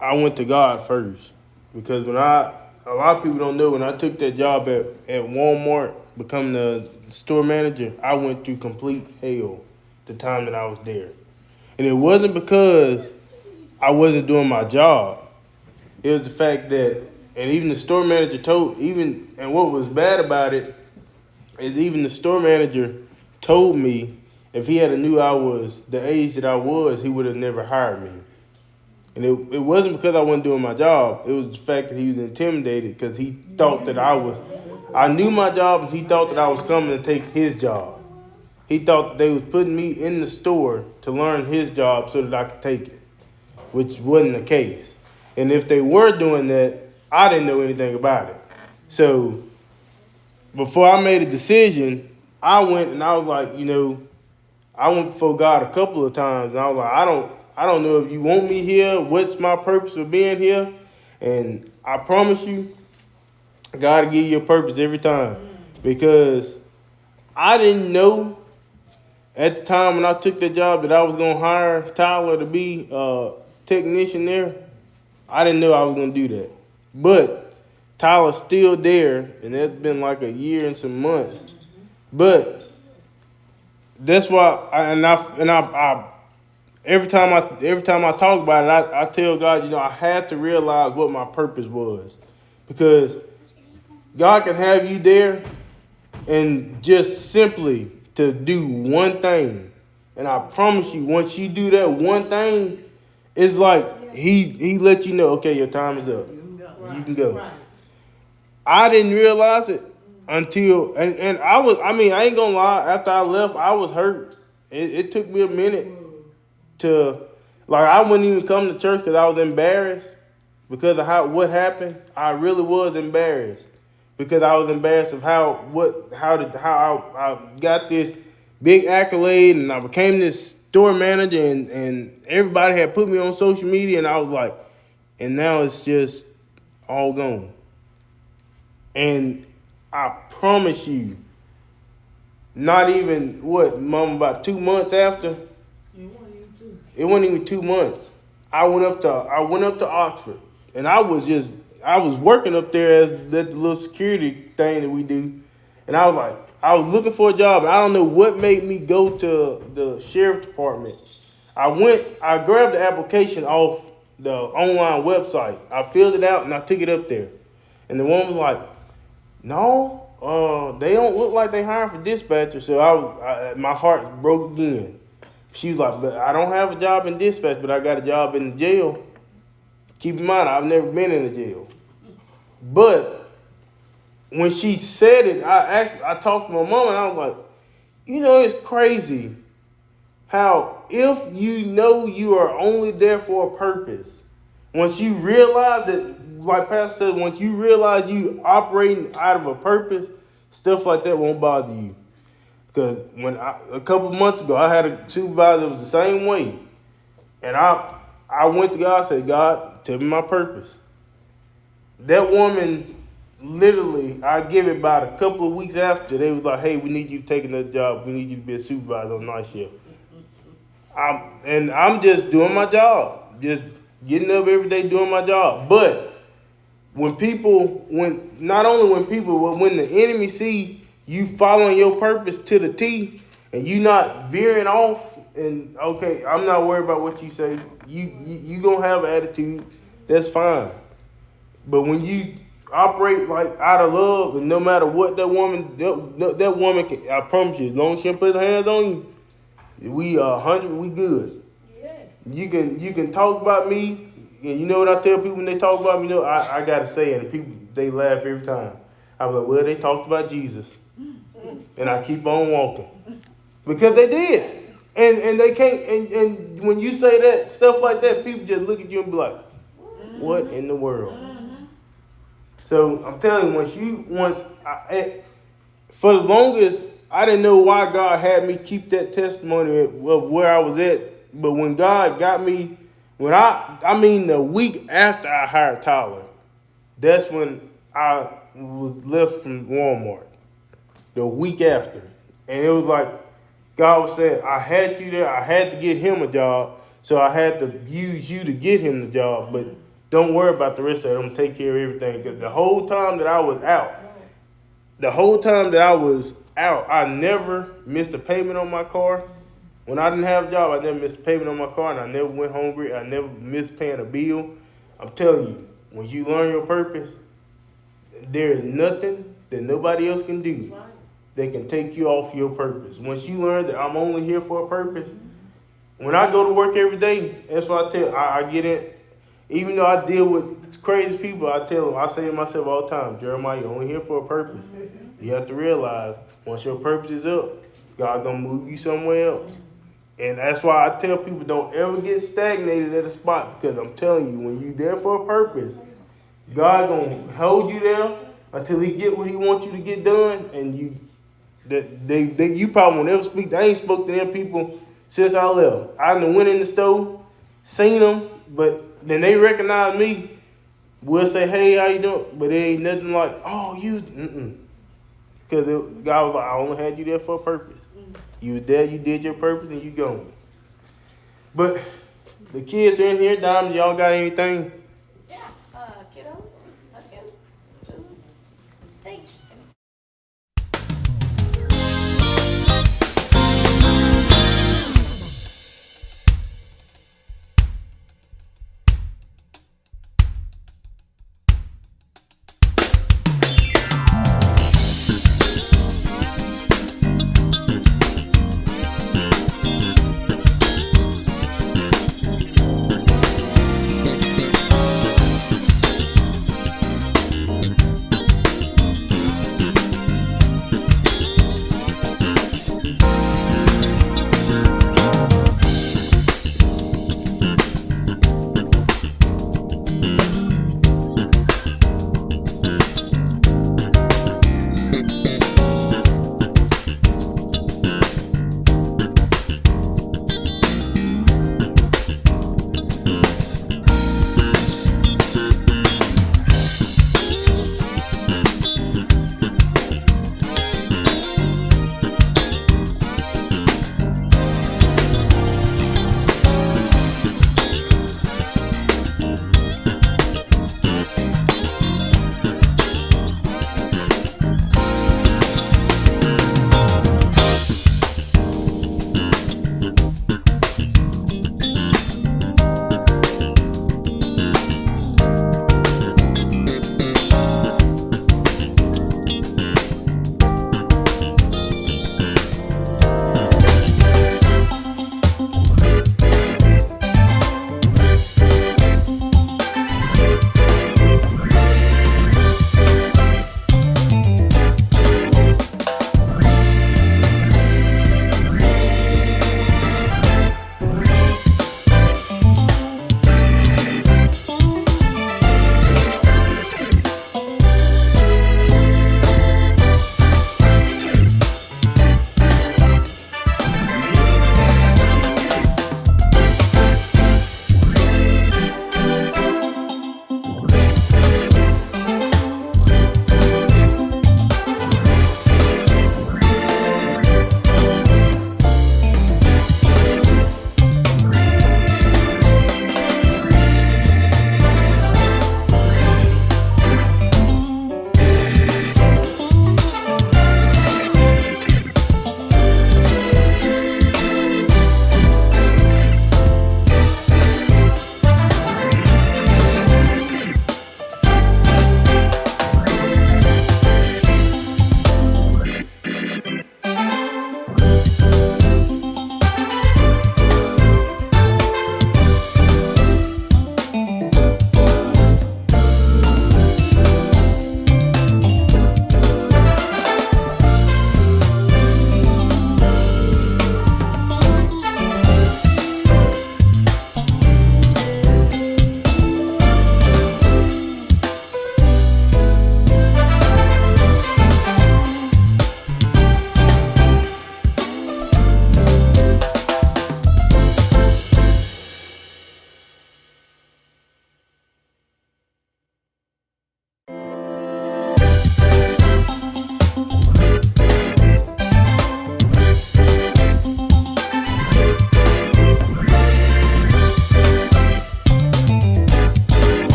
I went to God first. Because a lot of people don't know, when I took that job at Walmart, becoming the store manager, I went through complete hell the time that I was there. And it wasn't because I wasn't doing my job. It was the fact that, and even the store manager and what was bad about it is even the store manager told me if he had knew I was the age that I was, he would have never hired me. And it wasn't because I wasn't doing my job. It was the fact that he was intimidated because he thought that I knew my job and he thought that I was coming to take his job. He thought that they was putting me in the store to learn his job so that I could take it, which wasn't the case. And if they were doing that, I didn't know anything about it. So before I made a decision, I went and I was like, you know, I went before God a couple of times and I was like, I don't know if you want me here, what's my purpose of being here. And I promise you, God will give you a purpose every time. Because I didn't know at the time when I took that job that I was going to hire Tyler to be a technician there. I didn't know I was going to do that. But Tyler's still there, and it's been like a year and some months. But that's why, every time I talk about it, I tell God, you know, I had to realize what my purpose was. Because God can have you there and just simply to do one thing. And I promise you, once you do that one thing, it's like he let you know, okay, your time is up. You can go. I didn't realize it until, and I ain't gonna lie, after I left, I was hurt. It took me a minute to, like, I wouldn't even come to church because I was embarrassed because of what happened. I really was embarrassed because I was embarrassed of how I got this big accolade and I became this store manager and everybody had put me on social media and I was like, and now it's just all gone. And I promise you, not even about 2 months after. It wasn't even 2 months. I went up to Oxford, and I was working up there as that little security thing that we do, and I was looking for a job, and I don't know what made me go to the sheriff's department. I grabbed the application off the online website. I filled it out and I took it up there, and the woman was like, "No, they don't look like they hiring for dispatcher." So my heart broke again. She was like, "But I don't have a job in dispatch, but I got a job in the jail." Keep in mind, I've never been in a jail. But when she said it, I talked to my mom and I was like, you know, it's crazy how if you know you are only there for a purpose, once you realize that, like Pastor said, once you realize you operating out of a purpose, stuff like that won't bother you. Because a couple of months ago, I had a supervisor that was the same way. And I went to God and said, God, tell me my purpose. That woman, literally, I give it about a couple of weeks after, they was like, hey, we need you to take another job. We need you to be a supervisor on night shift. I'm just doing my job. Just getting up every day doing my job. But when the enemy see you following your purpose to the T, and you not veering off, and okay, I'm not worried about what you say. You gonna have an attitude, that's fine. But when you operate like out of love, and no matter what that woman can, I promise you, as long as she put her hands on you, we 100, we good. You can talk about me, and you know what I tell people when they talk about me? You know, I gotta say it, and people, they laugh every time. I was like, well, they talked about Jesus, and I keep on walking because they did, and they can't. And when you say that stuff like that, people just look at you and be like, what in the world? So I'm telling you, for the longest, I didn't know why God had me keep that testimony of where I was at. But when God got me, I mean the week after I hired Tyler, that's when I was left from Walmart. The week after. And it was like, God was saying, I had you there, I had to get him a job, so I had to use you to get him the job, but don't worry about the rest of it, I'm gonna take care of everything. Because the whole time that I was out, I never missed a payment on my car. When I didn't have a job, I never missed a payment on my car, and I never went hungry. I never missed paying a bill. I'm telling you, when you learn your purpose, there is nothing that nobody else can do that can take you off your purpose. Once you learn that I'm only here for a purpose, when I go to work every day, that's what I get in. Even though I deal with crazy people, I say to myself all the time, Jeremiah, you're only here for a purpose. You have to realize, once your purpose is up, God gonna move you somewhere else. And that's why I tell people, don't ever get stagnated at a spot, because I'm telling you, when you're there for a purpose, God gonna hold you there until he get what he wants you to get done. And you probably won't ever speak. I ain't spoke to them people since I left. I done went in the store, seen them, but then they recognize me. We'll say, hey, how you doing? But it ain't nothing like, oh, you, because God was like, I only had you there for a purpose. You was there, you did your purpose, and you gone. But the kids are in here, Diamond, y'all got anything